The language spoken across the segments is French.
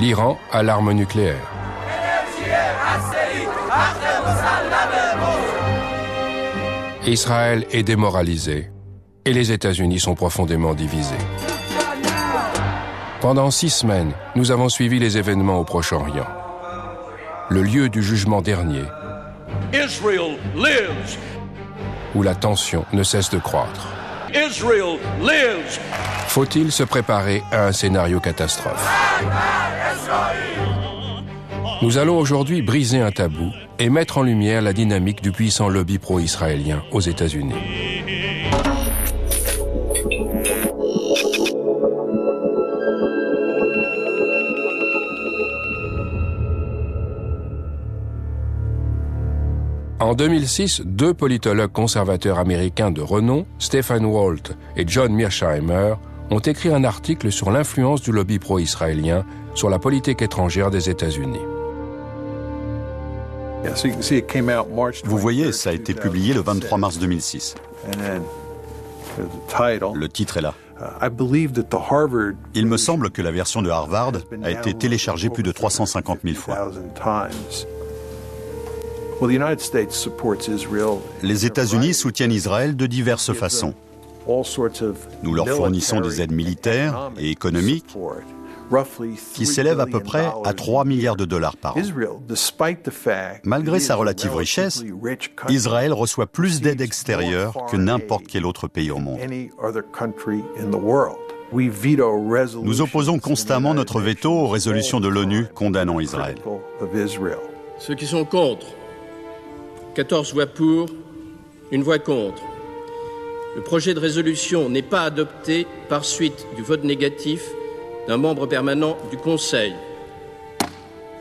L'Iran a l'arme nucléaire. Israël est démoralisé et les États-Unis sont profondément divisés. Pendant 6 semaines, nous avons suivi les événements au Proche-Orient. Le lieu du jugement dernier, Israel lives. Où la tension ne cesse de croître. Israel lives. Faut-il se préparer à un scénario catastrophe? Nous allons aujourd'hui briser un tabou et mettre en lumière la dynamique du puissant lobby pro-israélien aux États-Unis. En 2006, 2 politologues conservateurs américains de renom, Stephen Walt et John Mearsheimer, ont écrit un article sur l'influence du lobby pro-israélien sur la politique étrangère des États-Unis. Vous voyez, ça a été publié le 23 mars 2006. Le titre est là. Il me semble que la version de Harvard a été téléchargée plus de 350 000 fois. Les États-Unis soutiennent Israël de diverses façons. Nous leur fournissons des aides militaires et économiques qui s'élèvent à peu près à 3 milliards de dollars par an. Malgré sa relative richesse, Israël reçoit plus d'aide extérieure que n'importe quel autre pays au monde. Nous opposons constamment notre veto aux résolutions de l'ONU condamnant Israël. Ceux qui sont contre, 14 voix pour, 1 voix contre. Le projet de résolution n'est pas adopté par suite du vote négatif d'un membre permanent du Conseil.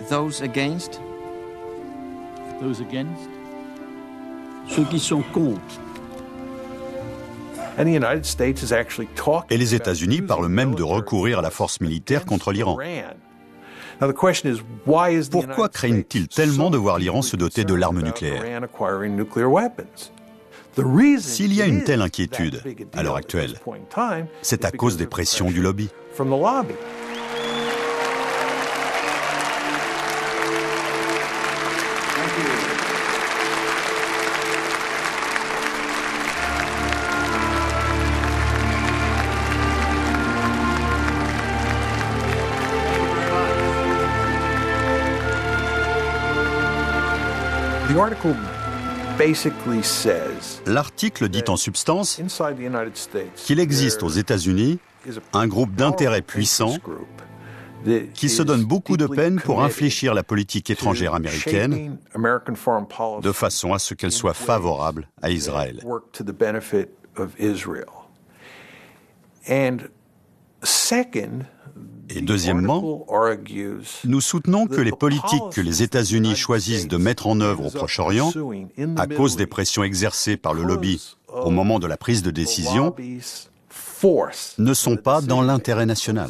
Those against? Those against? Ceux qui sont contre. Et les États-Unis parlent même de recourir à la force militaire contre l'Iran. Pourquoi craignent-ils tellement de voir l'Iran se doter de l'arme nucléaire? S'il y a une telle inquiétude à l'heure actuelle, c'est à cause des pressions du lobby. L'article dit en substance qu'il existe aux États-Unis un groupe d'intérêts puissants qui se donne beaucoup de peine pour infléchir la politique étrangère américaine de façon à ce qu'elle soit favorable à Israël. Et deuxièmement, nous soutenons que les politiques que les États-Unis choisissent de mettre en œuvre au Proche-Orient, à cause des pressions exercées par le lobby au moment de la prise de décision, ne sont pas dans l'intérêt national.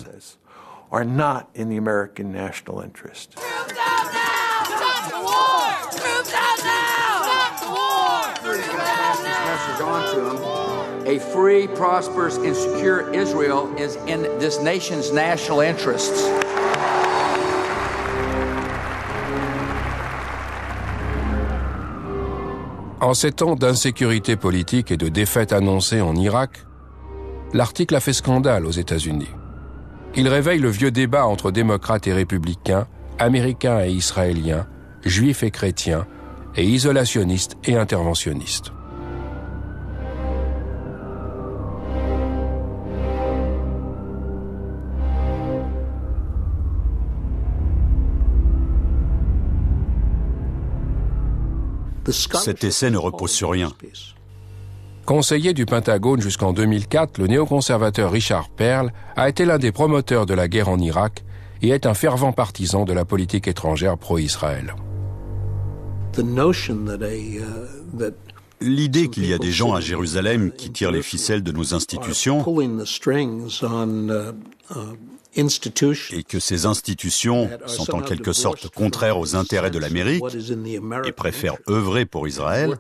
A free, prosperous, and secure Israel is in this nation's national interests. En ces temps d'insécurité politique et de défaite annoncée en Irak, l'article a fait scandale aux États-Unis. Il réveille le vieux débat entre démocrates et républicains, américains et israéliens, juifs et chrétiens, et isolationnistes et interventionnistes. Cet essai ne repose sur rien. Conseiller du Pentagone jusqu'en 2004, le néoconservateur Richard Perle a été l'un des promoteurs de la guerre en Irak et est un fervent partisan de la politique étrangère pro-Israël. L'idée qu'il y a des gens à Jérusalem qui tirent les ficelles de nos institutions et que ces institutions sont en quelque sorte contraires aux intérêts de l'Amérique et préfèrent œuvrer pour Israël,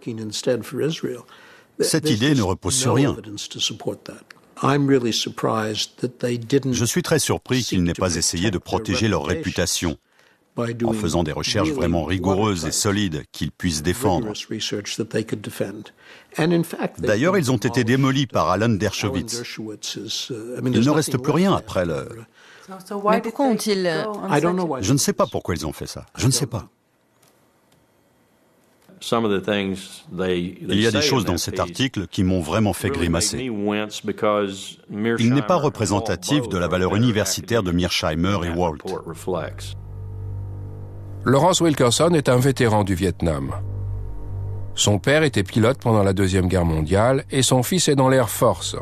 cette idée ne repose sur rien. Je suis très surpris qu'ils n'aient pas essayé de protéger leur réputation en faisant des recherches vraiment rigoureuses et solides qu'ils puissent défendre. D'ailleurs, ils ont été démolis par Alan Dershowitz. Il ne reste plus rien après le... Mais pourquoi ont-ils... Je ne sais pas pourquoi ils ont fait ça. Je ne sais pas. Il y a des choses dans cet article qui m'ont vraiment fait grimacer. Il n'est pas représentatif de la valeur universitaire de Mearsheimer et Walt. Lawrence Wilkerson est un vétéran du Vietnam. Son père était pilote pendant la Deuxième Guerre mondiale et son fils est dans l'Air Force.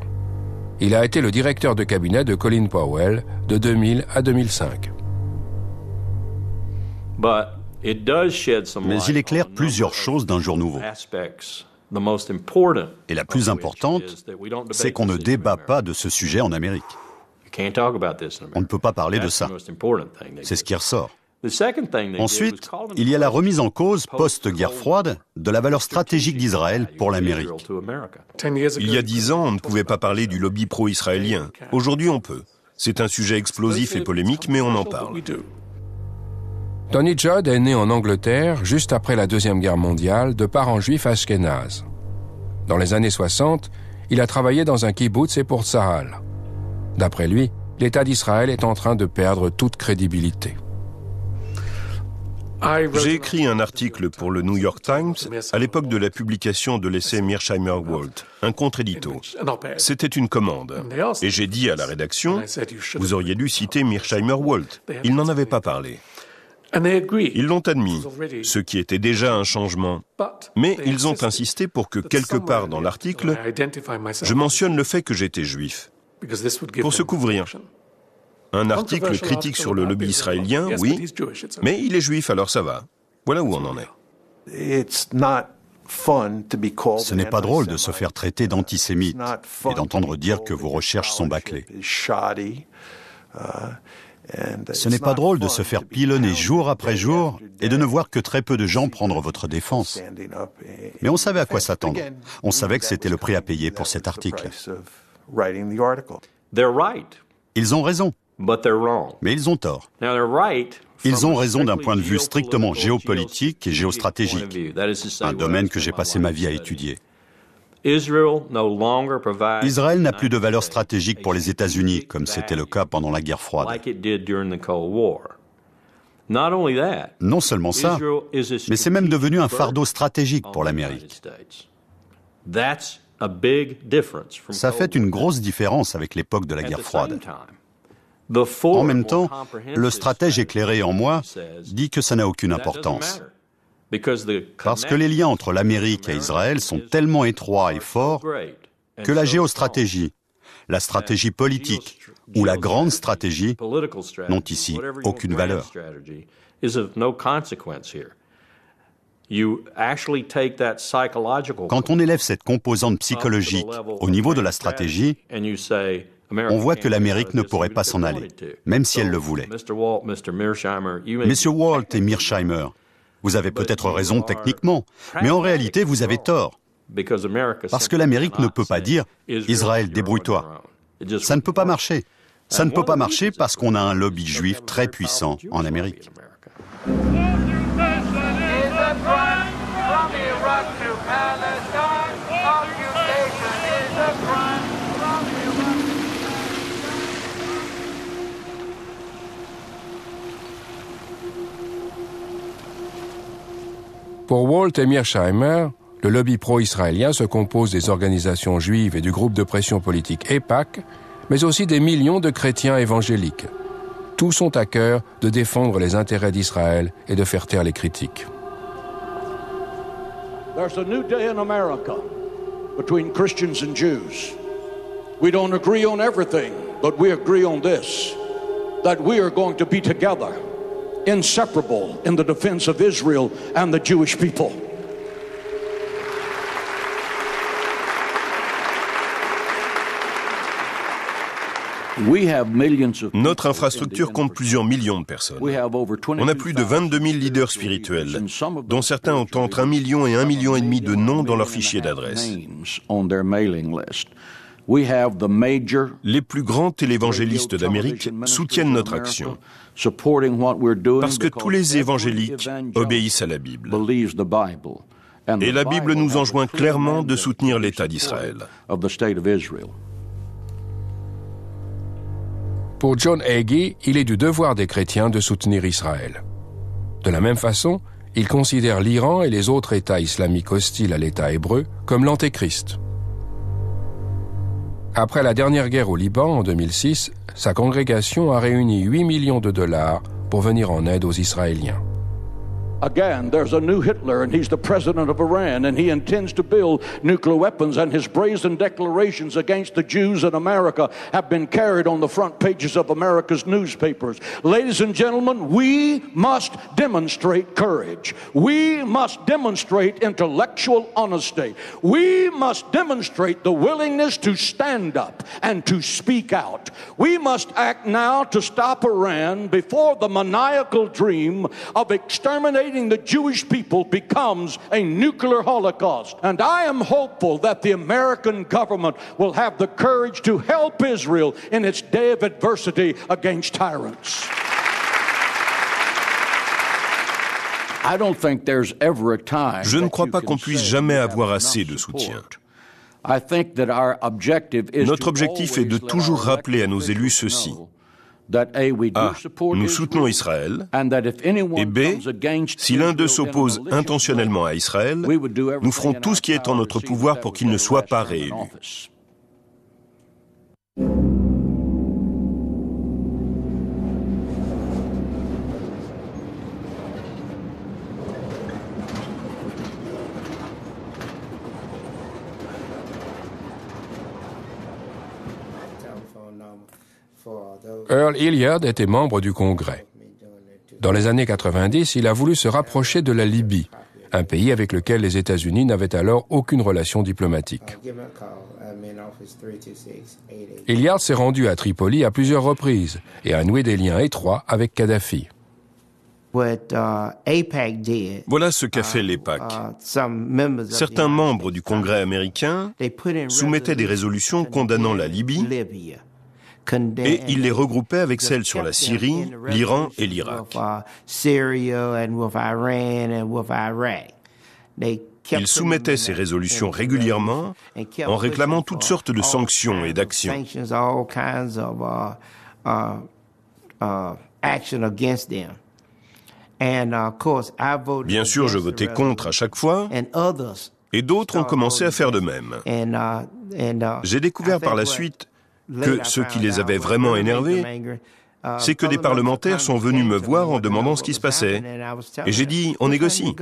Il a été le directeur de cabinet de Colin Powell de 2000 à 2005. Mais il éclaire plusieurs choses d'un jour nouveau. Et la plus importante, c'est qu'on ne débat pas de ce sujet en Amérique. On ne peut pas parler de ça. C'est ce qui ressort. Ensuite, il y a la remise en cause post-guerre froide de la valeur stratégique d'Israël pour l'Amérique. Il y a 10 ans, on ne pouvait pas parler du lobby pro-israélien. Aujourd'hui, on peut. C'est un sujet explosif et polémique, mais on en parle. Tony Judd est né en Angleterre juste après la Deuxième Guerre mondiale de parents juifs ashkénazes. Dans les années 60, il a travaillé dans un kibboutz et pour Tsahal. D'après lui, l'État d'Israël est en train de perdre toute crédibilité. J'ai écrit un article pour le New York Times à l'époque de la publication de l'essai Mearsheimer-Walt, un contre-édito. C'était une commande. Et j'ai dit à la rédaction, vous auriez dû citer Mearsheimer-Walt. Ils n'en avaient pas parlé. Ils l'ont admis, ce qui était déjà un changement. Mais ils ont insisté pour que quelque part dans l'article, je mentionne le fait que j'étais juif. Pour se couvrir. Un article critique sur le lobby israélien, oui, mais il est juif, alors ça va. Voilà où on en est. Ce n'est pas drôle de se faire traiter d'antisémite et d'entendre dire que vos recherches sont bâclées. Ce n'est pas drôle de se faire pilonner jour après jour et de ne voir que très peu de gens prendre votre défense. Mais on savait à quoi s'attendre. On savait que c'était le prix à payer pour cet article. Ils ont raison. Mais ils ont tort. Ils ont raison d'un point de vue strictement géopolitique et géostratégique, un domaine que j'ai passé ma vie à étudier. Israël n'a plus de valeur stratégique pour les États-Unis, comme c'était le cas pendant la guerre froide. Non seulement ça, mais c'est même devenu un fardeau stratégique pour l'Amérique. Ça fait une grosse différence avec l'époque de la guerre froide. En même temps, le stratège éclairé en moi dit que ça n'a aucune importance. Parce que les liens entre l'Amérique et Israël sont tellement étroits et forts que la géostratégie, la stratégie politique ou la grande stratégie n'ont ici aucune valeur. Quand on élève cette composante psychologique au niveau de la stratégie, on voit que l'Amérique ne pourrait pas s'en aller, même si elle le voulait. Messieurs Walt et Mearsheimer, vous avez peut-être raison techniquement, mais en réalité, vous avez tort. Parce que l'Amérique ne peut pas dire « Israël, débrouille-toi ». Ça ne peut pas marcher. Ça ne peut pas marcher parce qu'on a un lobby juif très puissant en Amérique. Pour Walt et Mearsheimer, le lobby pro-israélien se compose des organisations juives et du groupe de pression politique EIPAC, mais aussi des millions de chrétiens évangéliques. Tous ont à cœur de défendre les intérêts d'Israël et de faire taire les critiques. There's a new day in America between Christians and Jews. We don't agree on everything, but we agree on this, that we are going to be together, inseparable in the defense of Israel and the Jewish people. Notre infrastructure compte plusieurs millions de personnes. On a plus de 22 000 leaders spirituels, dont certains ont entre 1 million et 1,5 million de noms dans leur fichier d'adresse. Les plus grands télévangélistes d'Amérique soutiennent notre action parce que tous les évangéliques obéissent à la Bible. Et la Bible nous enjoint clairement de soutenir l'État d'Israël. Pour John Hagee, il est du devoir des chrétiens de soutenir Israël. De la même façon, il considère l'Iran et les autres États islamiques hostiles à l'État hébreu comme l'antéchrist. Après la dernière guerre au Liban en 2006, sa congrégation a réuni 8 millions de dollars pour venir en aide aux Israéliens. Again, there's a new Hitler, and he's the president of Iran, and he intends to build nuclear weapons, and his brazen declarations against the Jews in America have been carried on the front pages of America's newspapers. Ladies and gentlemen, we must demonstrate courage. We must demonstrate intellectual honesty. We must demonstrate the willingness to stand up and to speak out. We must act now to stop Iran before the maniacal dream of exterminating the Jewish people becomes a nuclear holocaust. And I am hopeful that the American government will have the courage to help Israel in its day of adversity against tyrants. Je ne crois pas qu'on puisse jamais avoir assez de soutien. Notre objectif est de toujours rappeler à nos élus ceci. A. Nous soutenons Israël. Et B. Si l'un d'eux s'oppose intentionnellement à Israël, nous ferons tout ce qui est en notre pouvoir pour qu'il ne soit pas réélu. Earl Hilliard était membre du Congrès. Dans les années 90, il a voulu se rapprocher de la Libye, un pays avec lequel les États-Unis n'avaient alors aucune relation diplomatique. Hilliard s'est rendu à Tripoli à plusieurs reprises et a noué des liens étroits avec Kadhafi. Voilà ce qu'a fait l'AIPAC. Certains membres du Congrès américain soumettaient des résolutions condamnant la Libye et ils les regroupaient avec celles sur la Syrie, l'Iran et l'Irak. Ils soumettaient ces résolutions régulièrement en réclamant toutes sortes de sanctions et d'actions. Bien sûr, je votais contre à chaque fois, et d'autres ont commencé à faire de même. J'ai découvert par la suite que ce qui les avait vraiment énervés, c'est que des parlementaires sont venus me voir en demandant ce qui se passait. Et j'ai dit, on négocie.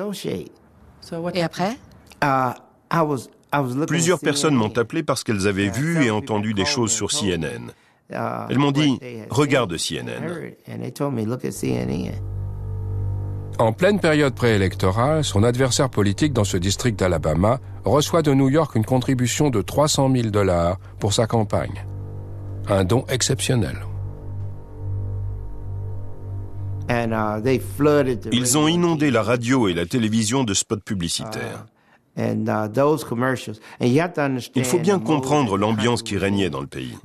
Et après? Plusieurs personnes m'ont appelé parce qu'elles avaient vu et entendu des choses sur CNN. Elles m'ont dit, regarde CNN. En pleine période préélectorale, son adversaire politique dans ce district d'Alabama reçoit de New York une contribution de 300 000 $ pour sa campagne. Un don exceptionnel. Ils ont inondé la radio et la télévision de spots publicitaires. Il faut bien comprendre l'ambiance qui régnait dans le pays.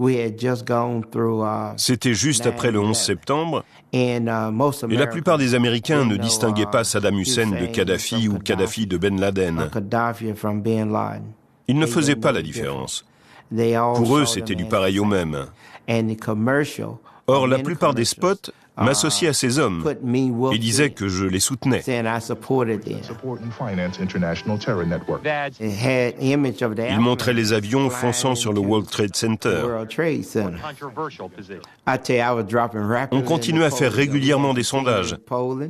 C'était juste après le 11 septembre, et la plupart des Américains ne distinguaient pas Saddam Hussein de Kadhafi ou Kadhafi de Ben Laden. Ils ne faisaient pas la différence. Pour eux, c'était du pareil au même. Or, la plupart des spots m'associaient à ces hommes et disaient que je les soutenais. Ils montraient les avions fonçant sur le World Trade Center. On continuait à faire régulièrement des sondages.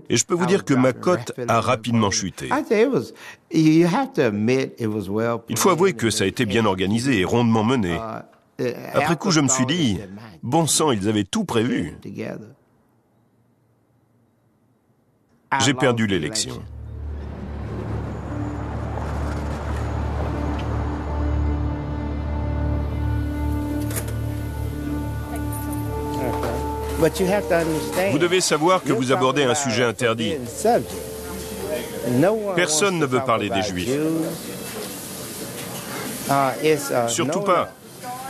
Et je peux vous dire que ma cote a rapidement chuté. Il faut avouer que ça a été bien organisé et rondement mené. Après coup, je me suis dit, bon sang, ils avaient tout prévu. J'ai perdu l'élection. Vous devez savoir que vous abordez un sujet interdit. Personne ne veut parler des Juifs. Surtout pas.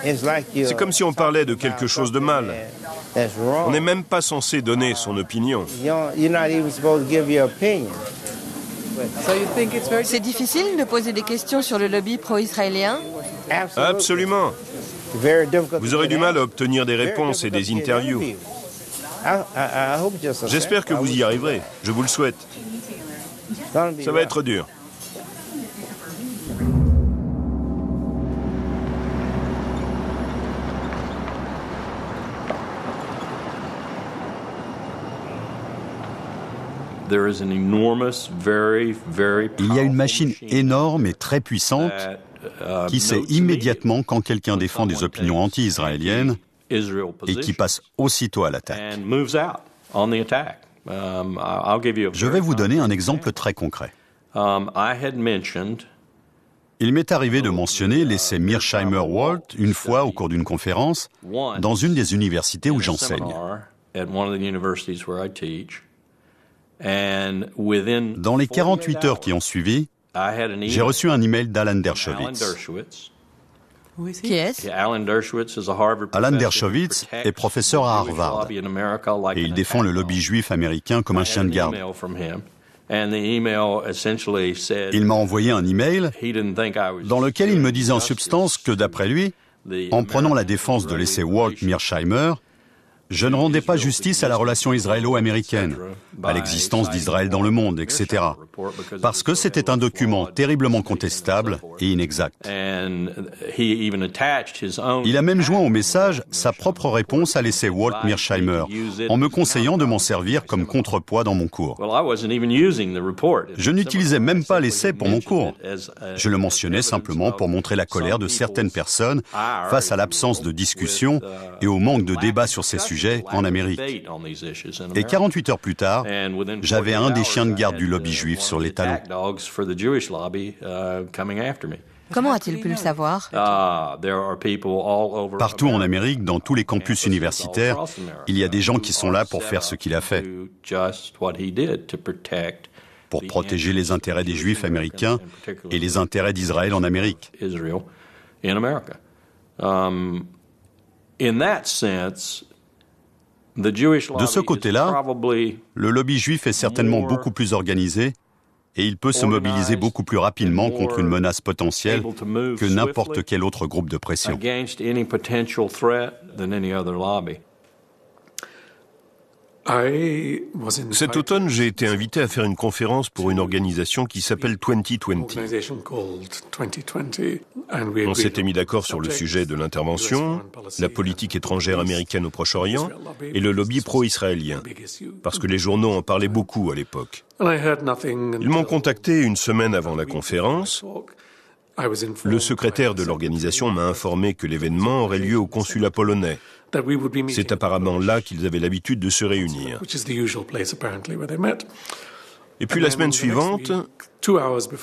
C'est comme si on parlait de quelque chose de mal. On n'est même pas censé donner son opinion. C'est difficile de poser des questions sur le lobby pro-israélien? Absolument. Vous aurez du mal à obtenir des réponses et des interviews. J'espère que vous y arriverez. Je vous le souhaite. Ça va être dur. Il y a une machine énorme et très puissante qui sait immédiatement quand quelqu'un défend des opinions anti-israéliennes et qui passe aussitôt à l'attaque. Je vais vous donner un exemple très concret. Il m'est arrivé de mentionner l'essai Mearsheimer-Walt une fois au cours d'une conférence dans une des universités où j'enseigne. Dans les 48 heures qui ont suivi, j'ai reçu un email d'Alan Dershowitz. Qui est-ce? Alan Dershowitz est professeur à Harvard et il défend le lobby juif américain comme un chien de garde. Il m'a envoyé un email dans lequel il me disait en substance que, d'après lui, en prenant la défense de l'essai Walt-Mearsheimer, je ne rendais pas justice à la relation israélo-américaine, à l'existence d'Israël dans le monde, etc. Parce que c'était un document terriblement contestable et inexact. Il a même joint au message sa propre réponse à l'essai Walt-Mearsheimer, en me conseillant de m'en servir comme contrepoids dans mon cours. Je n'utilisais même pas l'essai pour mon cours. Je le mentionnais simplement pour montrer la colère de certaines personnes face à l'absence de discussion et au manque de débat sur ces sujets en Amérique. Et 48 heures plus tard, j'avais un des chiens de garde du lobby juif sur les talons. Comment a-t-il pu le savoir? Partout en Amérique, dans tous les campus universitaires, il y a des gens qui sont là pour faire ce qu'il a fait, pour protéger les intérêts des Juifs américains et les intérêts d'Israël en Amérique. De ce côté-là, le lobby juif est certainement beaucoup plus organisé et il peut se mobiliser beaucoup plus rapidement contre une menace potentielle que n'importe quel autre groupe de pression. Cet automne, j'ai été invité à faire une conférence pour une organisation qui s'appelle 2020. On s'était mis d'accord sur le sujet de l'intervention, la politique étrangère américaine au Proche-Orient et le lobby pro-israélien, parce que les journaux en parlaient beaucoup à l'époque. Ils m'ont contacté une semaine avant la conférence. Le secrétaire de l'organisation m'a informé que l'événement aurait lieu au consulat polonais. C'est apparemment là qu'ils avaient l'habitude de se réunir. Et puis la semaine suivante,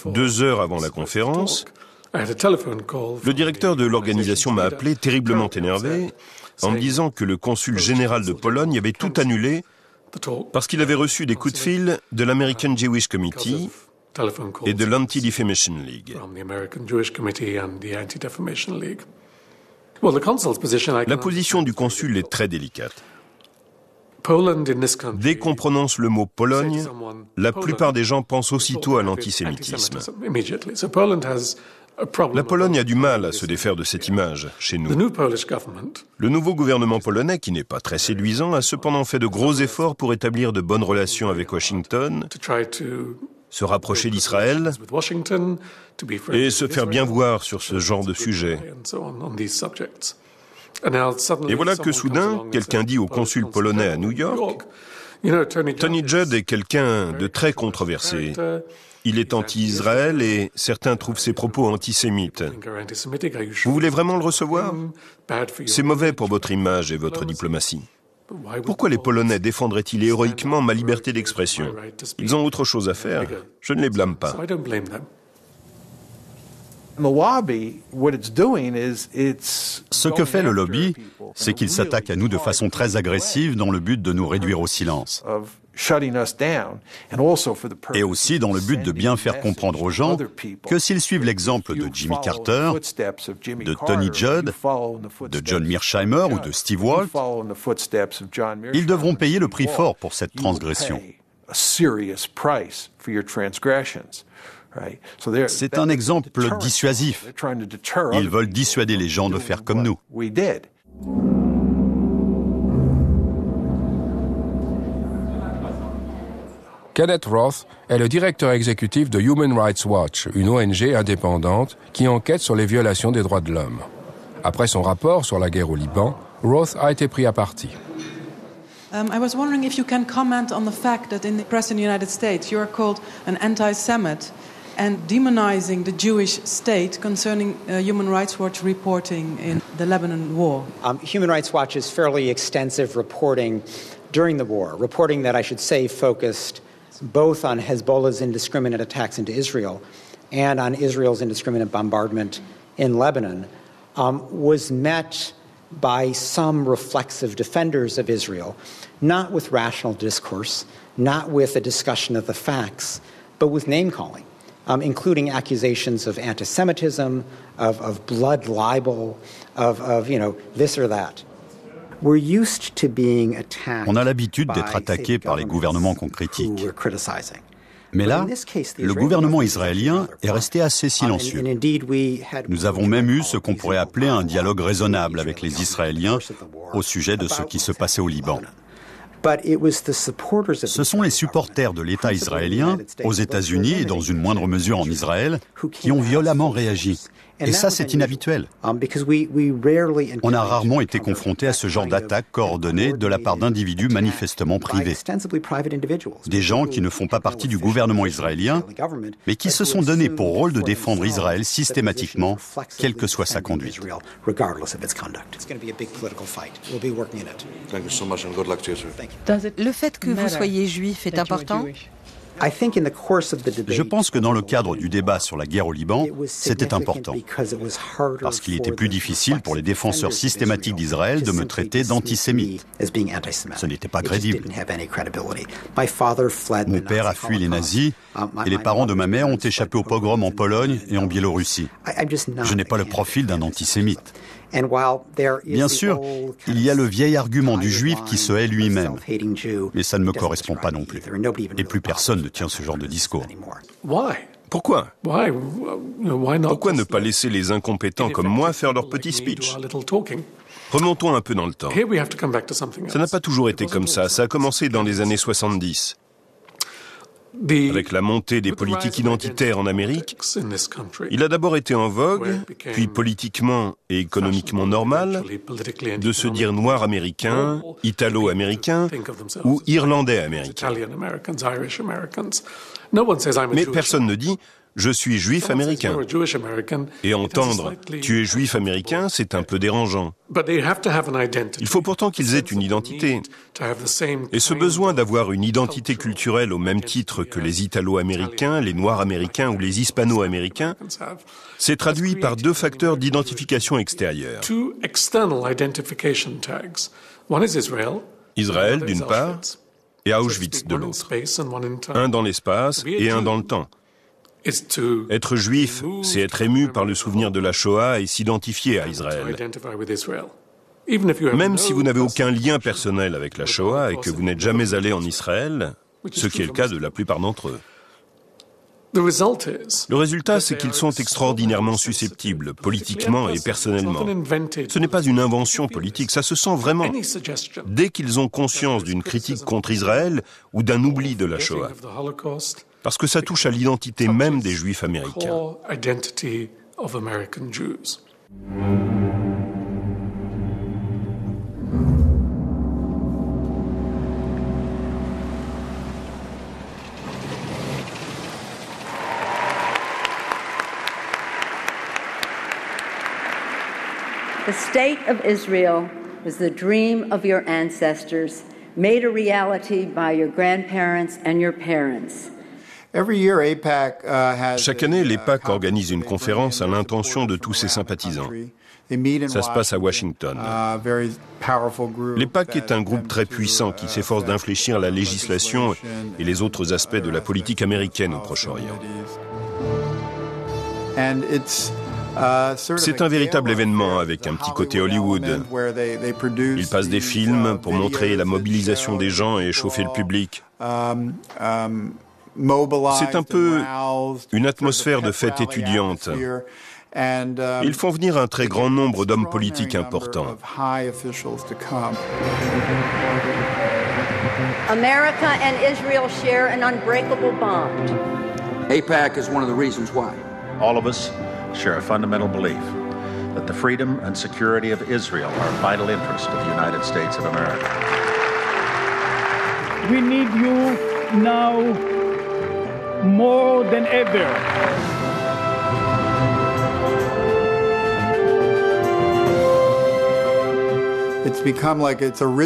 2 heures avant la conférence, le directeur de l'organisation m'a appelé terriblement énervé en me disant que le consul général de Pologne avait tout annulé parce qu'il avait reçu des coups de fil de l'American Jewish Committee et de l'Anti-Defamation League. La position du consul est très délicate. Dès qu'on prononce le mot Pologne, la plupart des gens pensent aussitôt à l'antisémitisme. La Pologne a du mal à se défaire de cette image chez nous. Le nouveau gouvernement polonais, qui n'est pas très séduisant, a cependant fait de gros efforts pour établir de bonnes relations avec Washington, se rapprocher d'Israël et se faire bien voir sur ce genre de sujet. Et voilà que soudain, quelqu'un dit au consul polonais à New York, Tony Judd est quelqu'un de très controversé. Il est anti-Israël et certains trouvent ses propos antisémites. Vous voulez vraiment le recevoir? C'est mauvais pour votre image et votre diplomatie. Pourquoi les Polonais défendraient-ils héroïquement ma liberté d'expression? Ils ont autre chose à faire. Je ne les blâme pas. Ce que fait le lobby, c'est qu'il s'attaque à nous de façon très agressive dans le but de nous réduire au silence. Et aussi dans le but de bien faire comprendre aux gens que s'ils suivent l'exemple de Jimmy Carter, de Tony Judd, de John Mearsheimer ou de Steve Walt, ils devront payer le prix fort pour cette transgression. C'est un exemple dissuasif. Ils veulent dissuader les gens de faire comme nous. Kenneth Roth est le directeur exécutif de Human Rights Watch, une ONG indépendante qui enquête sur les violations des droits de l'homme. Après son rapport sur la guerre au Liban, Roth a été pris à partie. I was wondering if you can comment on the fact that in the press in the United States you are called an anti-Semite and demonizing the Jewish state concerning Human Rights Watch reporting in the Lebanon war. Human Rights Watch's fairly extensive reporting during the war, reporting that I should say focused both on Hezbollah's indiscriminate attacks into Israel and on Israel's indiscriminate bombardment in Lebanon, was met by some reflexive defenders of Israel, not with rational discourse, not with a discussion of the facts, but with name-calling, including accusations of anti-Semitism, of blood libel, of this or that. On a l'habitude d'être attaqué par les gouvernements qu'on critique. Mais là, le gouvernement israélien est resté assez silencieux. Nous avons même eu ce qu'on pourrait appeler un dialogue raisonnable avec les Israéliens au sujet de ce qui se passait au Liban. Ce sont les supporters de l'État israélien, aux États-Unis et dans une moindre mesure en Israël, qui ont violemment réagi. Et ça, c'est inhabituel. On a rarement été confronté à ce genre d'attaque coordonnée de la part d'individus manifestement privés. Des gens qui ne font pas partie du gouvernement israélien, mais qui se sont donnés pour rôle de défendre Israël systématiquement, quelle que soit sa conduite. Le fait que vous soyez juif est important ? Je pense que dans le cadre du débat sur la guerre au Liban, c'était important, parce qu'il était plus difficile pour les défenseurs systématiques d'Israël de me traiter d'antisémite. Ce n'était pas crédible. Mon père a fui les nazis et les parents de ma mère ont échappé au pogrom en Pologne et en Biélorussie. Je n'ai pas le profil d'un antisémite. Bien sûr, il y a le vieil argument du juif qui se hait lui-même, mais ça ne me correspond pas non plus. Et plus personne ne tient ce genre de discours. Pourquoi ? Pourquoi ne pas laisser les incompétents comme moi faire leur petit speech ? Remontons un peu dans le temps. Ça n'a pas toujours été comme ça. Ça a commencé dans les années 70. Avec la montée des politiques identitaires en Amérique, il a d'abord été en vogue, puis politiquement et économiquement normal, de se dire noir américain, italo-américain ou irlandais américain. Mais personne ne dit « je suis juif américain ». Et entendre « tu es juif américain », c'est un peu dérangeant. Il faut pourtant qu'ils aient une identité. Et ce besoin d'avoir une identité culturelle au même titre que les Italo-américains, les Noirs américains ou les Hispano-américains, s'est traduit par deux facteurs d'identification extérieure. Israël, d'une part, et Auschwitz, de l'autre. Un dans l'espace et un dans le temps. Être juif, c'est être ému par le souvenir de la Shoah et s'identifier à Israël. Même si vous n'avez aucun lien personnel avec la Shoah et que vous n'êtes jamais allé en Israël, ce qui est le cas de la plupart d'entre eux. Le résultat, c'est qu'ils sont extraordinairement susceptibles, politiquement et personnellement. Ce n'est pas une invention politique, ça se sent vraiment. Dès qu'ils ont conscience d'une critique contre Israël ou d'un oubli de la Shoah. Parce que ça touche à l'identité même des Juifs américains. The state of Israel was the dream of your ancestors, made a reality by your grandparents and your parents. Chaque année, l'AIPAC organise une conférence à l'intention de tous ses sympathisants. Ça se passe à Washington. L'EPAC est un groupe très puissant qui s'efforce d'infléchir la législation et les autres aspects de la politique américaine au Proche-Orient. C'est un véritable événement avec un petit côté Hollywood. Ils passent des films pour montrer la mobilisation des gens et chauffer le public. C'est un peu une atmosphère de fête étudiante. Ils font venir un très grand nombre d'hommes politiques importants. America and Israel share an unbreakable bond. AIPAC is one of the reasons why. All of us share a fundamental belief that the freedom and security of Israel are a vital interest of the United States of America. We need you now more than ever.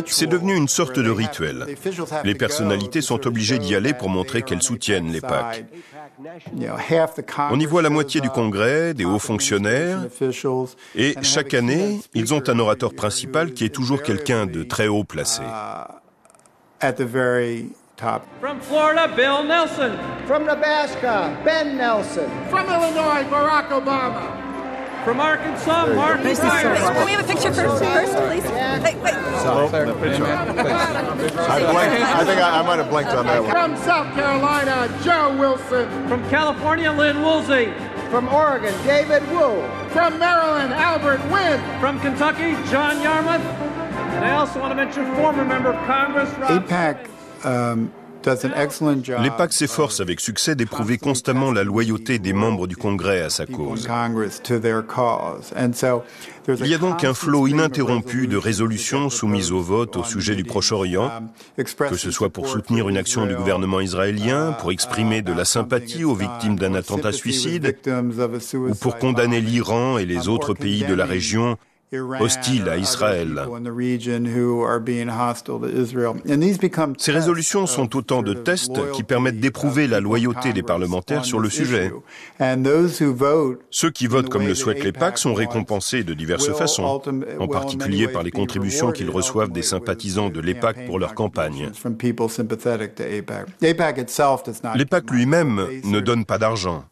C'est devenu une sorte de rituel. Les personnalités sont obligées d'y aller pour montrer qu'elles soutiennent l'EPAC. On y voit la moitié du Congrès, des hauts fonctionnaires, et chaque année, ils ont un orateur principal qui est toujours quelqu'un de très haut placé. From Florida, Bill Nelson. From Nebraska, Ben Nelson. From Illinois, Barack Obama. From Arkansas, Mark Ryan. Can we have a picture first, please? Wait. I think I might have blinked on that one. From South Carolina, Joe Wilson. From California, Lynn Woolsey. From Oregon, David Wu. From Maryland, Albert Wynn. From Kentucky, John Yarmouth. And I also want to mention former member of Congress, Rob L'EPAC s'efforce avec succès d'éprouver constamment la loyauté des membres du Congrès à sa cause. Il y a donc un flot ininterrompu de résolutions soumises au vote au sujet du Proche-Orient, que ce soit pour soutenir une action du gouvernement israélien, pour exprimer de la sympathie aux victimes d'un attentat suicide, ou pour condamner l'Iran et les autres pays de la région hostiles à Israël. Ces résolutions sont autant de tests qui permettent d'éprouver la loyauté des parlementaires sur le sujet. Ceux qui votent comme le souhaite l'EPAC sont récompensés de diverses façons, en particulier par les contributions qu'ils reçoivent des sympathisants de l'EPAC pour leur campagne. L'EPAC lui-même ne donne pas d'argent.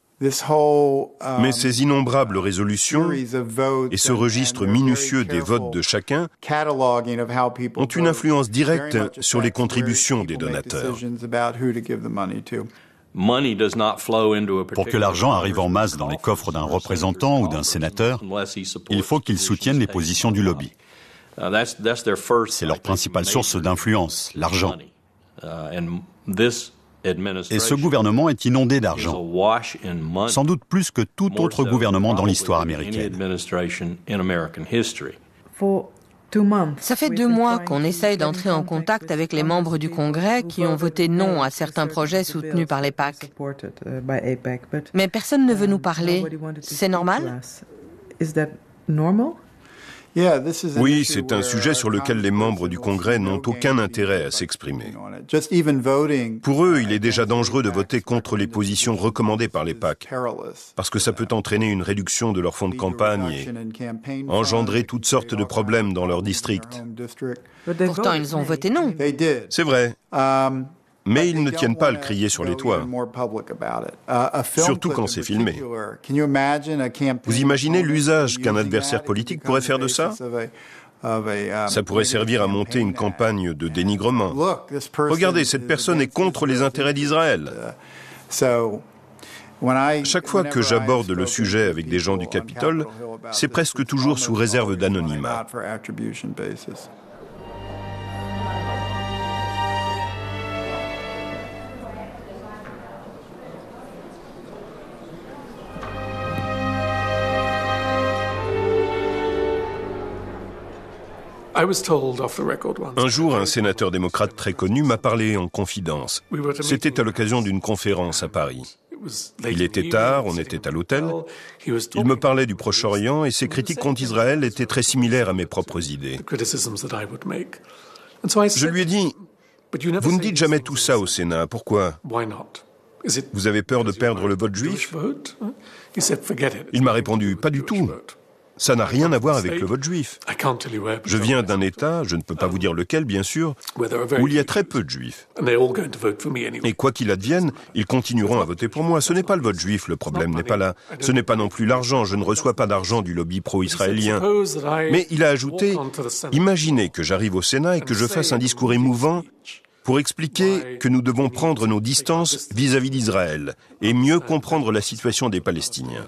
Mais ces innombrables résolutions et ce registre minutieux des votes de chacun ont une influence directe sur les contributions des donateurs. Pour que l'argent arrive en masse dans les coffres d'un représentant ou d'un sénateur, il faut qu'ils soutiennent les positions du lobby. C'est leur principale source d'influence, l'argent. Et ce gouvernement est inondé d'argent, sans doute plus que tout autre gouvernement dans l'histoire américaine. Ça fait 2 mois qu'on essaye d'entrer en contact avec les membres du Congrès qui ont voté non à certains projets soutenus par l'EPAC. Mais personne ne veut nous parler. C'est normal ? Oui, c'est un sujet sur lequel les membres du Congrès n'ont aucun intérêt à s'exprimer. Pour eux, il est déjà dangereux de voter contre les positions recommandées par l'EPAC, parce que ça peut entraîner une réduction de leur fonds de campagne et engendrer toutes sortes de problèmes dans leur district. Pourtant, ils ont voté non. C'est vrai. Mais ils ne tiennent pas à le crier sur les toits, surtout quand c'est filmé. Vous imaginez l'usage qu'un adversaire politique pourrait faire de ça ? Ça pourrait servir à monter une campagne de dénigrement. Regardez, cette personne est contre les intérêts d'Israël. Chaque fois que j'aborde le sujet avec des gens du Capitole, c'est presque toujours sous réserve d'anonymat. Un jour, un sénateur démocrate très connu m'a parlé en confidence. C'était à l'occasion d'une conférence à Paris. Il était tard, on était à l'hôtel. Il me parlait du Proche-Orient et ses critiques contre Israël étaient très similaires à mes propres idées. Je lui ai dit, vous ne dites jamais tout ça au Sénat, pourquoi ? Vous avez peur de perdre le vote juif ? Il m'a répondu, pas du tout. Ça n'a rien à voir avec le vote juif. Je viens d'un État, je ne peux pas vous dire lequel bien sûr, où il y a très peu de juifs. Et quoi qu'il advienne, ils continueront à voter pour moi. Ce n'est pas le vote juif, le problème n'est pas là. Ce n'est pas non plus l'argent, je ne reçois pas d'argent du lobby pro-israélien. Mais il a ajouté, imaginez que j'arrive au Sénat et que je fasse un discours émouvant pour expliquer que nous devons prendre nos distances vis-à-vis d'Israël et mieux comprendre la situation des Palestiniens.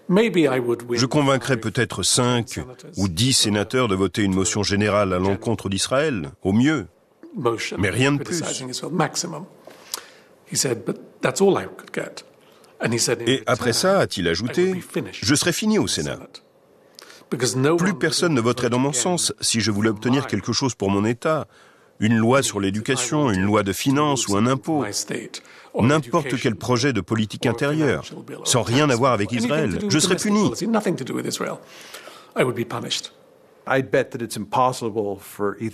Je convaincrai peut-être 5 ou 10 sénateurs de voter une motion générale à l'encontre d'Israël, au mieux, mais rien de plus. Et après ça, a-t-il ajouté, je serai fini au Sénat. Plus personne ne voterait dans mon sens si je voulais obtenir quelque chose pour mon État, une loi sur l'éducation, une loi de finances ou un impôt. N'importe quel projet de politique intérieure, sans rien avoir avec Israël, je serais puni.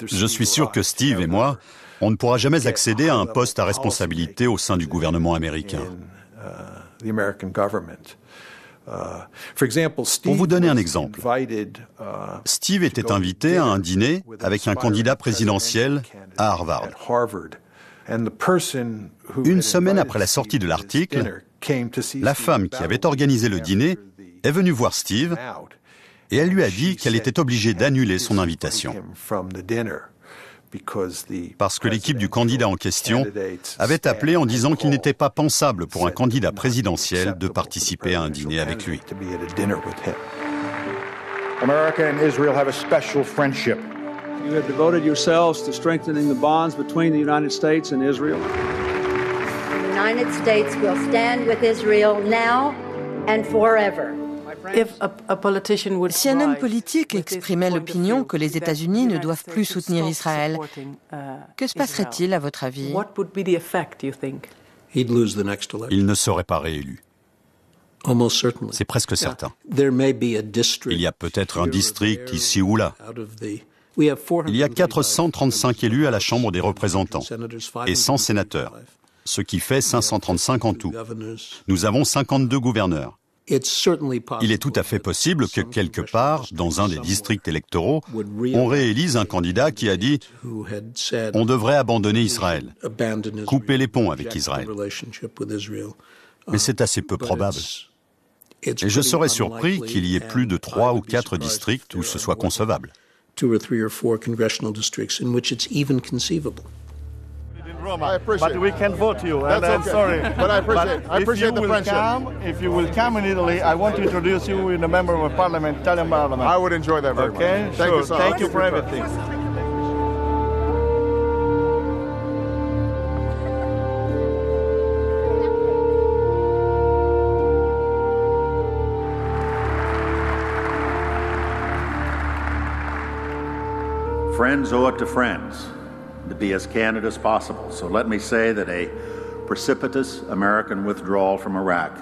Je suis sûr que Steve et moi, on ne pourra jamais accéder à un poste à responsabilité au sein du gouvernement américain. Pour vous donner un exemple, Steve était invité à un dîner avec un candidat présidentiel à Harvard. Une semaine après la sortie de l'article, la femme qui avait organisé le dîner est venue voir Steve et elle lui a dit qu'elle était obligée d'annuler son invitation. Parce que l'équipe du candidat en question avait appelé en disant qu'il n'était pas pensable pour un candidat présidentiel de participer à un dîner avec lui. America and Israel have a special friendship. You have devoted yourselves to strengthening the bonds between the United States and Israel. The United States will stand with Israel now and forever. Si un homme politique exprimait l'opinion que les États-Unis ne doivent plus soutenir Israël, que se passerait-il à votre avis? Il ne serait pas réélu. C'est presque certain. Il y a peut-être un district ici ou là. Il y a 435 élus à la Chambre des représentants et 100 sénateurs, ce qui fait 535 en tout. Nous avons 52 gouverneurs. Il est tout à fait possible que quelque part, dans un des districts électoraux, on réélise un candidat qui a dit « On devrait abandonner Israël, couper les ponts avec Israël ». Mais c'est assez peu probable. Et je serais surpris qu'il y ait plus de 3 ou 4 districts où ce soit concevable. I appreciate but we can vote you. That's and I'm okay. sorry. But I appreciate the friendship. If you will come in Italy, I want to introduce you with a member of parliament, Italian parliament. I would enjoy that very much. Okay, Thank sure. you so Thank you for everything. Friends owe it to friends to be as candid as possible. So let me say that a precipitous American withdrawal from Iraq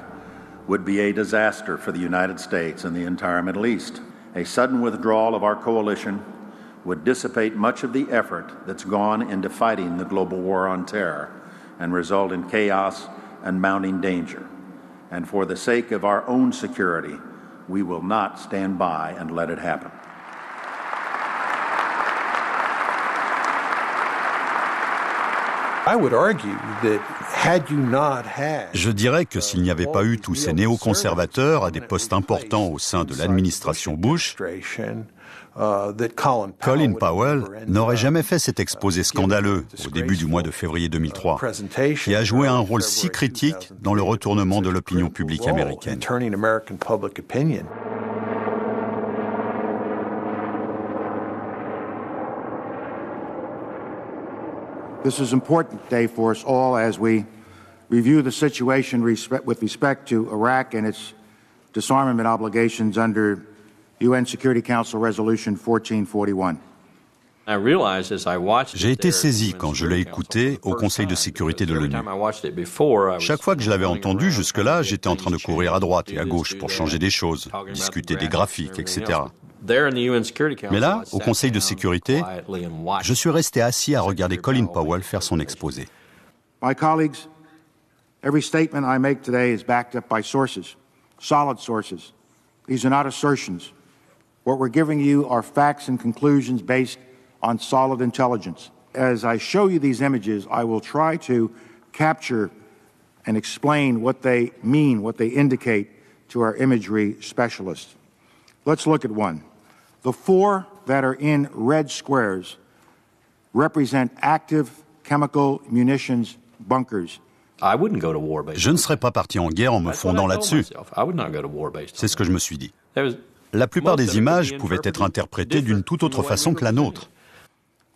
would be a disaster for the United States and the entire Middle East. A sudden withdrawal of our coalition would dissipate much of the effort that's gone into fighting the global war on terror and result in chaos and mounting danger. And for the sake of our own security, we will not stand by and let it happen. Je dirais que s'il n'y avait pas eu tous ces néoconservateurs à des postes importants au sein de l'administration Bush, Colin Powell n'aurait jamais fait cet exposé scandaleux au début du mois de février 2003, qui a joué un rôle si critique dans le retournement de l'opinion publique américaine. This is an important day for us all as we review the situation with respect to Iraq and its disarmament obligations under UN Security Council Resolution 1441. J'ai été saisi quand je l'ai écouté au Conseil de sécurité de l'ONU. Chaque fois que je l'avais entendu jusque-là, j'étais en train de courir à droite et à gauche pour changer des choses, discuter des graphiques, etc. Mais là, au Conseil de sécurité, je suis resté assis à regarder Colin Powell faire son exposé. My colleagues, every statement I make today is backed up by sources, solid sources. These are not assertions. What we're giving you are facts and conclusions based on solid intelligence. As I show you these images, I will try to capture and explain what they mean, what they indicate to our imagery specialists. Let's look at one. The 4 that are in red squares represent active chemical munitions bunkers. Je ne serais pas parti en guerre en me fondant là-dessus. C'est ce que je me suis dit. La plupart des images pouvaient être interprétées d'une toute autre façon que la nôtre.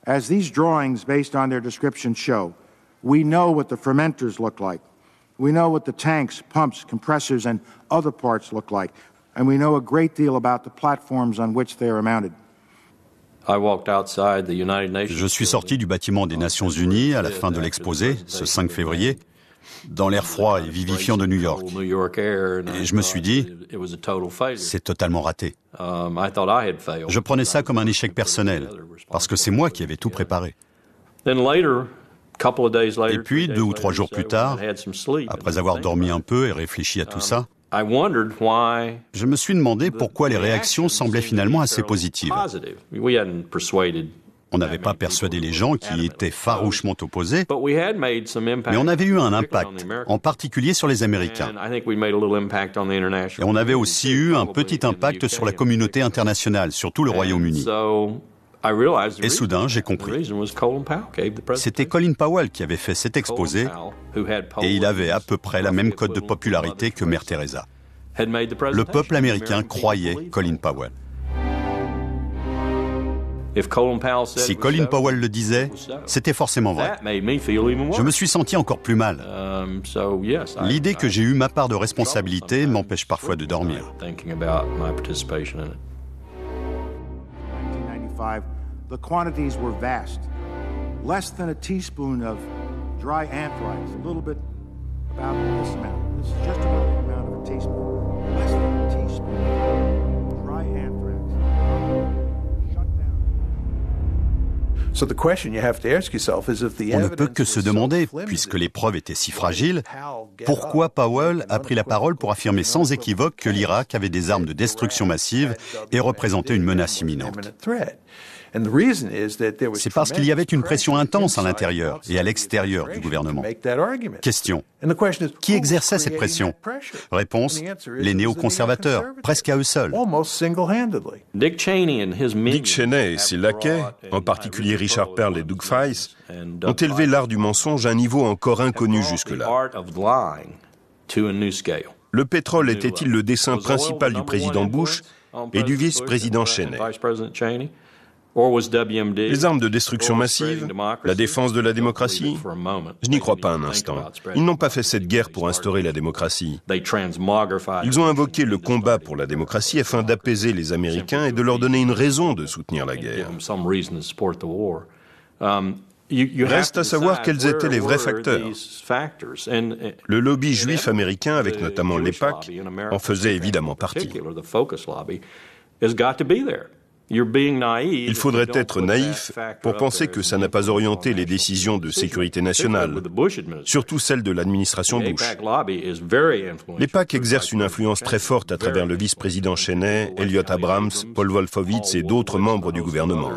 As these drawings based on their description show, we know what the fermenters look like. We know what the tanks, pumps, compressors, and other parts look like. And we know a great deal about the platforms on which they are mounted. Je suis sorti du bâtiment des Nations Unies à la fin de l'exposé, ce 5 février, dans l'air froid et vivifiant de New York. Et je me suis dit, c'est totalement raté. Je prenais ça comme un échec personnel, parce que c'est moi qui avais tout préparé. Et puis, 2 ou 3 jours plus tard, après avoir dormi un peu et réfléchi à tout ça, je me suis demandé pourquoi les réactions semblaient finalement assez positives. On n'avait pas persuadé les gens qui étaient farouchement opposés, mais on avait eu un impact, en particulier sur les Américains. Et on avait aussi eu un petit impact sur la communauté internationale, surtout le Royaume-Uni. Et soudain, j'ai compris. C'était Colin Powell qui avait fait cet exposé, et il avait à peu près la même cote de popularité que Mère Teresa. Le peuple américain croyait Colin Powell. Si Colin Powell le disait, c'était forcément vrai. Je me suis senti encore plus mal. L'idée que j'ai eu ma part de responsabilité m'empêche parfois de dormir. The quantities were vast. Less than a teaspoon of dry anthrax, a little bit about this amount. This is just about the amount of a teaspoon. Less than a teaspoon of dry anthrax. Shut down. So the question you have to ask yourself is if the On ne peut que se demander, puisque les preuves étaient si fragiles, pourquoi Powell a pris la parole pour affirmer sans équivoque que l'Irak avait des armes de destruction massive et représentait une menace imminente. C'est parce qu'il y avait une pression intense à l'intérieur et à l'extérieur du gouvernement. Question. Qui exerçait cette pression? Réponse. Les néoconservateurs, presque à eux seuls. Dick Cheney et ses laquais, en particulier Richard Perle et Doug Feist, ont élevé l'art du mensonge à un niveau encore inconnu jusque-là. Le pétrole était-il le dessein principal du président Bush et du vice-président Cheney? Les armes de destruction massive, la défense de la démocratie, je n'y crois pas un instant. Ils n'ont pas fait cette guerre pour instaurer la démocratie. Ils ont invoqué le combat pour la démocratie afin d'apaiser les Américains et de leur donner une raison de soutenir la guerre. Reste à savoir quels étaient les vrais facteurs. Le lobby juif américain, avec notamment l'EPAC, en faisait évidemment partie. Il faudrait être naïf pour penser que ça n'a pas orienté les décisions de sécurité nationale, surtout celles de l'administration Bush. L'EPAC exerce une influence très forte à travers le vice-président Cheney, Elliott Abrams, Paul Wolfowitz et d'autres membres du gouvernement.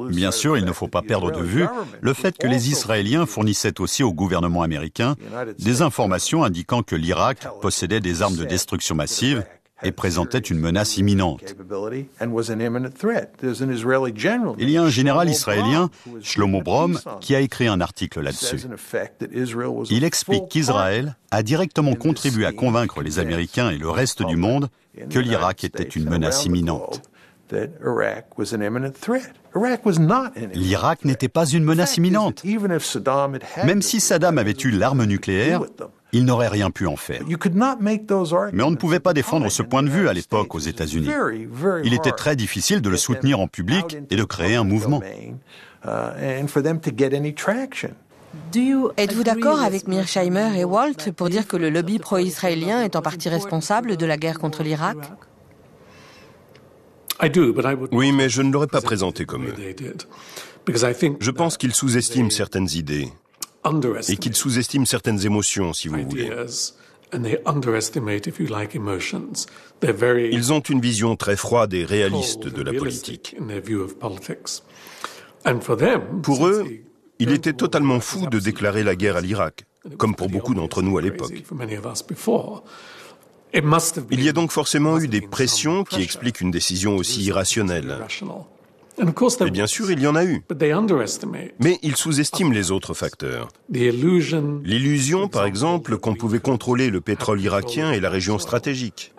Bien sûr, il ne faut pas perdre de vue le fait que les Israéliens fournissaient aussi au gouvernement américain des informations indiquant que l'Irak possédait des armes de destruction massive et présentait une menace imminente. Il y a un général israélien, Shlomo Brom, qui a écrit un article là-dessus. Il explique qu'Israël a directement contribué à convaincre les Américains et le reste du monde que l'Irak était une menace imminente. L'Irak n'était pas une menace imminente. Même si Saddam avait eu l'arme nucléaire, il n'aurait rien pu en faire. Mais on ne pouvait pas défendre ce point de vue à l'époque aux États-Unis. Il était très difficile de le soutenir en public et de créer un mouvement. Êtes-vous d'accord avec Mearsheimer et Walt pour dire que le lobby pro-israélien est en partie responsable de la guerre contre l'Irak? Oui, mais je ne l'aurais pas présenté comme eux. Je pense qu'ils sous-estiment certaines idées et qu'ils sous-estiment certaines émotions, si vous voulez. Ils ont une vision très froide et réaliste de la politique. Pour eux, il était totalement fou de déclarer la guerre à l'Irak, comme pour beaucoup d'entre nous à l'époque. Il y a donc forcément eu des pressions qui expliquent une décision aussi irrationnelle. Et bien sûr, il y en a eu. Mais ils sous-estiment les autres facteurs. L'illusion, par exemple, qu'on pouvait contrôler le pétrole irakien et la région stratégique.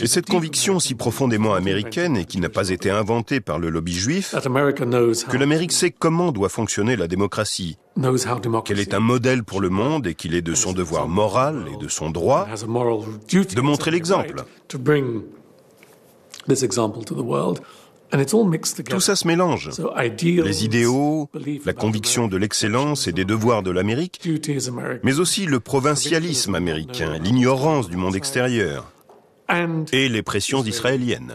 Et cette conviction si profondément américaine et qui n'a pas été inventée par le lobby juif, que l'Amérique sait comment doit fonctionner la démocratie, qu'elle est un modèle pour le monde et qu'il est de son devoir moral et de son droit de montrer l'exemple. Tout ça se mélange. Les idéaux, la conviction de l'excellence et des devoirs de l'Amérique, mais aussi le provincialisme américain, l'ignorance du monde extérieur et les pressions israéliennes.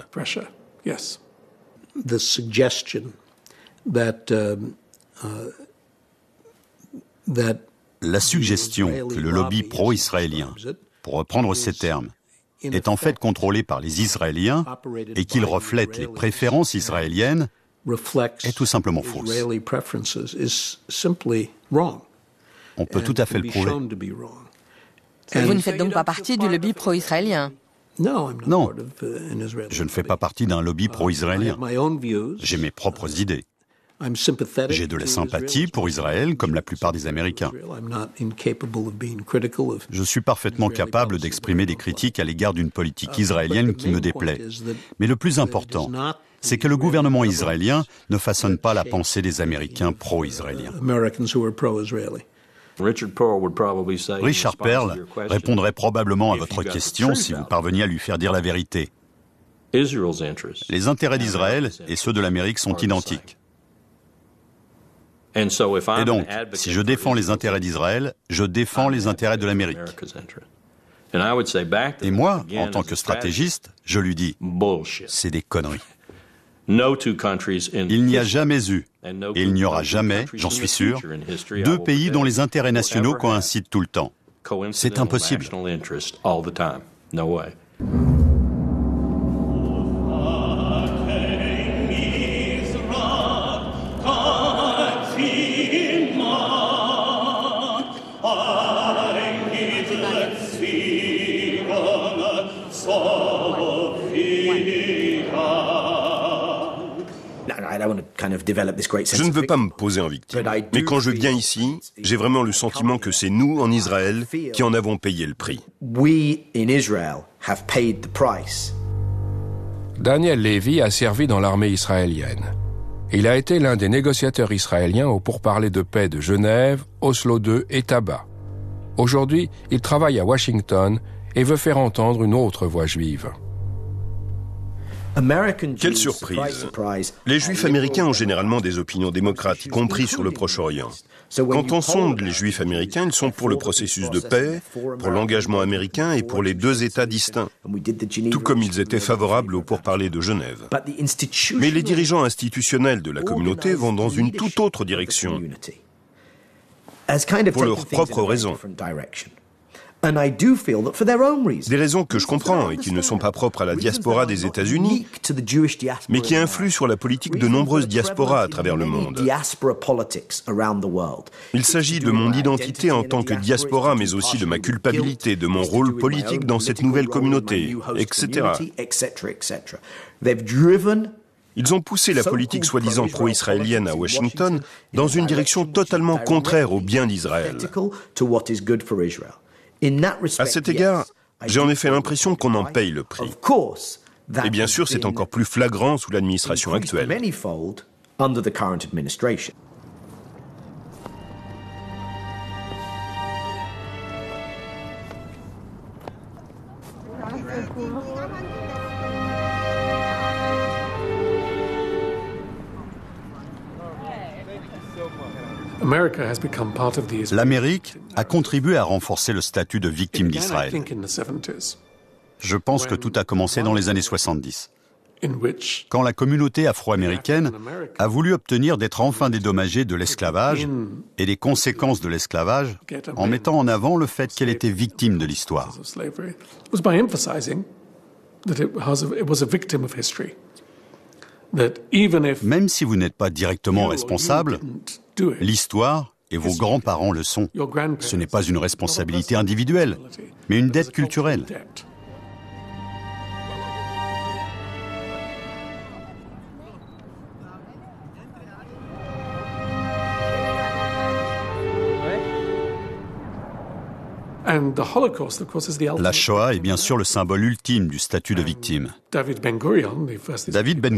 La suggestion que le lobby pro-israélien, pour reprendre ces termes, est en fait contrôlé par les Israéliens et qu'il reflète les préférences israéliennes est tout simplement fausse. On peut tout à fait le prouver. Vous ne faites donc pas partie du lobby pro-israélien? Non, je ne fais pas partie d'un lobby pro-israélien. J'ai mes propres idées. J'ai de la sympathie pour Israël, comme la plupart des Américains. Je suis parfaitement capable d'exprimer des critiques à l'égard d'une politique israélienne qui me déplaît. Mais le plus important, c'est que le gouvernement israélien ne façonne pas la pensée des Américains pro-israéliens. Richard Perle répondrait probablement à votre question si vous parveniez à lui faire dire la vérité. Les intérêts d'Israël et ceux de l'Amérique sont identiques. Et donc, si je défends les intérêts d'Israël, je défends les intérêts de l'Amérique. Et moi, en tant que stratégiste, je lui dis, c'est des conneries. Il n'y a jamais eu, et il n'y aura jamais, j'en suis sûr, deux pays dont les intérêts nationaux coïncident tout le temps. C'est impossible. Je ne veux pas me poser en victime, mais quand je viens ici, j'ai vraiment le sentiment que c'est nous, en Israël, qui en avons payé le prix. Daniel Levy a servi dans l'armée israélienne. Il a été l'un des négociateurs israéliens aux pourparlers de paix de Genève, Oslo II et Taba. Aujourd'hui, il travaille à Washington et veut faire entendre une autre voix juive. Quelle surprise! Les Juifs américains ont généralement des opinions démocrates, y compris sur le Proche-Orient. Quand on sonde les Juifs américains, ils sont pour le processus de paix, pour l'engagement américain et pour les deux États distincts, tout comme ils étaient favorables aux pourparlers de Genève. Mais les dirigeants institutionnels de la communauté vont dans une toute autre direction, pour leurs propres raisons. Des raisons que je comprends et qui ne sont pas propres à la diaspora des États-Unis, mais qui influent sur la politique de nombreuses diasporas à travers le monde. Il s'agit de mon identité en tant que diaspora, mais aussi de ma culpabilité, de mon rôle politique dans cette nouvelle communauté, etc. Ils ont poussé la politique soi-disant pro-israélienne à Washington dans une direction totalement contraire au bien d'Israël. À cet égard, j'ai en effet l'impression qu'on en paye le prix. Et bien sûr, c'est encore plus flagrant sous l'administration actuelle. L'Amérique a contribué à renforcer le statut de victime d'Israël. Je pense que tout a commencé dans les années 70. quand la communauté afro-américaine a voulu obtenir d'être enfin dédommagée de l'esclavage et des conséquences de l'esclavage en mettant en avant le fait qu'elle était victime de l'histoire. Même si vous n'êtes pas directement responsable, l'histoire et vos grands-parents le sont. Ce n'est pas une responsabilité individuelle, mais une dette culturelle. La Shoah est bien sûr le symbole ultime du statut de victime. David Ben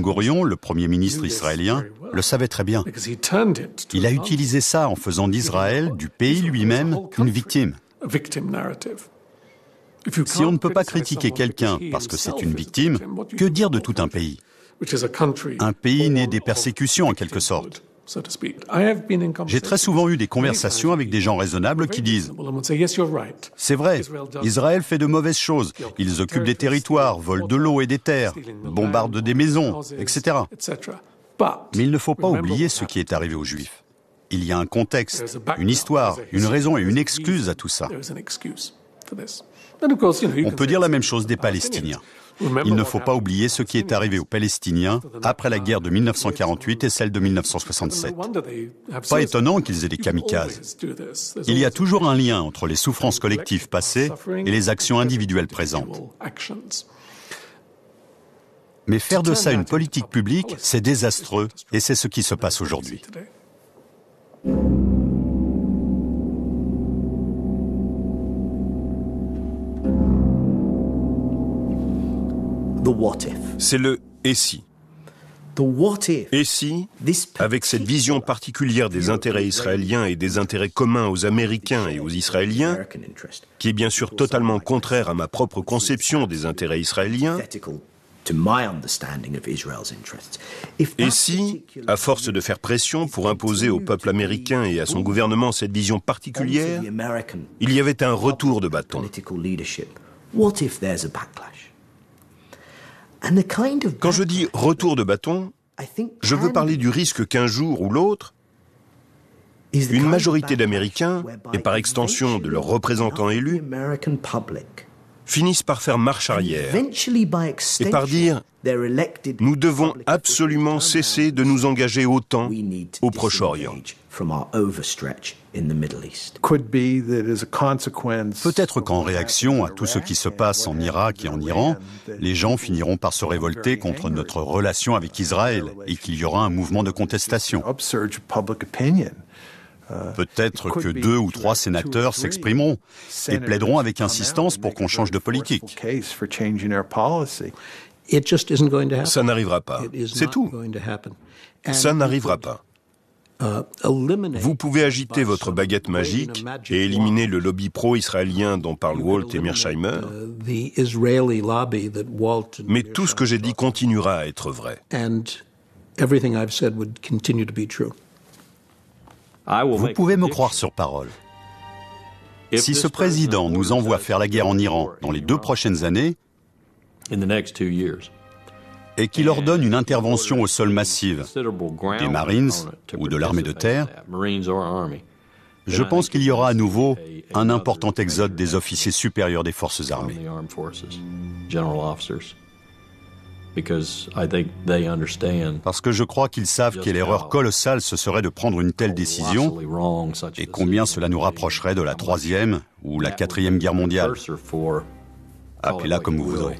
Gurion, le premier ministre israélien, le savait très bien. Il a utilisé ça en faisant d'Israël, du pays lui-même, une victime. Si on ne peut pas critiquer quelqu'un parce que c'est une victime, que dire de tout un pays? Un pays né des persécutions en quelque sorte. J'ai très souvent eu des conversations avec des gens raisonnables qui disent « C'est vrai, Israël fait de mauvaises choses, ils occupent des territoires, volent de l'eau et des terres, bombardent des maisons, etc. » Mais il ne faut pas oublier ce qui est arrivé aux Juifs. Il y a un contexte, une histoire, une raison et une excuse à tout ça. On peut dire la même chose des Palestiniens. Il ne faut pas oublier ce qui est arrivé aux Palestiniens après la guerre de 1948 et celle de 1967. Pas étonnant qu'ils aient des kamikazes. Il y a toujours un lien entre les souffrances collectives passées et les actions individuelles présentes. Mais faire de ça une politique publique, c'est désastreux et c'est ce qui se passe aujourd'hui. C'est le « et si ». Et si, avec cette vision particulière des intérêts israéliens et des intérêts communs aux Américains et aux Israéliens, qui est bien sûr totalement contraire à ma propre conception des intérêts israéliens, et si, à force de faire pression pour imposer au peuple américain et à son gouvernement cette vision particulière, il y avait un retour de bâton. Quand je dis retour de bâton, je veux parler du risque qu'un jour ou l'autre, une majorité d'Américains, et par extension de leurs représentants élus, finissent par faire marche arrière et par dire « Nous devons absolument cesser de nous engager autant au Proche-Orient ». Peut-être qu'en réaction à tout ce qui se passe en Irak et en Iran, les gens finiront par se révolter contre notre relation avec Israël et qu'il y aura un mouvement de contestation. Peut-être que 2 ou 3 sénateurs s'exprimeront et plaideront avec insistance pour qu'on change de politique. Ça n'arrivera pas. C'est tout. Ça n'arrivera pas. Vous pouvez agiter votre baguette magique et éliminer le lobby pro-israélien dont parlent Walt et Mearsheimer, mais tout ce que j'ai dit continuera à être vrai. Vous pouvez me croire sur parole. Si ce président nous envoie faire la guerre en Iran dans les 2 prochaines années, et qu'il ordonne une intervention au sol massive des Marines ou de l'armée de terre, je pense qu'il y aura à nouveau un important exode des officiers supérieurs des forces armées. Parce que je crois qu'ils savent quelle erreur colossale ce serait de prendre une telle décision et combien cela nous rapprocherait de la 3e ou la 4e guerre mondiale. Appelez-la comme vous voudrez.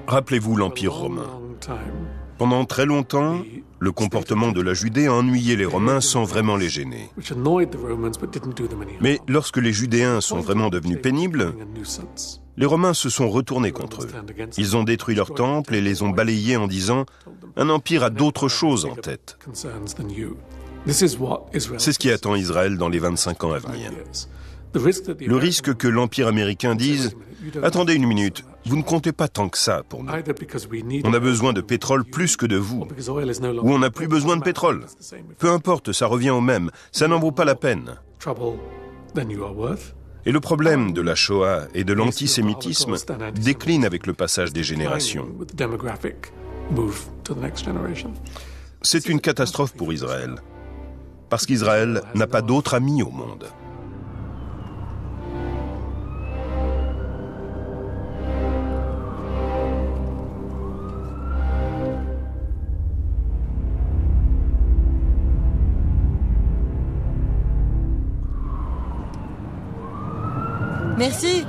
Rappelez-vous l'Empire romain. Pendant très longtemps, le comportement de la Judée a ennuyé les Romains sans vraiment les gêner. Mais lorsque les Judéens sont vraiment devenus pénibles, les Romains se sont retournés contre eux. Ils ont détruit leurs temples et les ont balayés en disant « Un empire a d'autres choses en tête ». C'est ce qui attend Israël dans les 25 ans à venir. Le risque que l'Empire américain dise « Attendez une minute, vous ne comptez pas tant que ça pour nous. On a besoin de pétrole plus que de vous. Ou on n'a plus besoin de pétrole. Peu importe, ça revient au même. Ça n'en vaut pas la peine. » Et le problème de la Shoah et de l'antisémitisme décline avec le passage des générations. C'est une catastrophe pour Israël. Parce qu'Israël n'a pas d'autre ami au monde. Merci.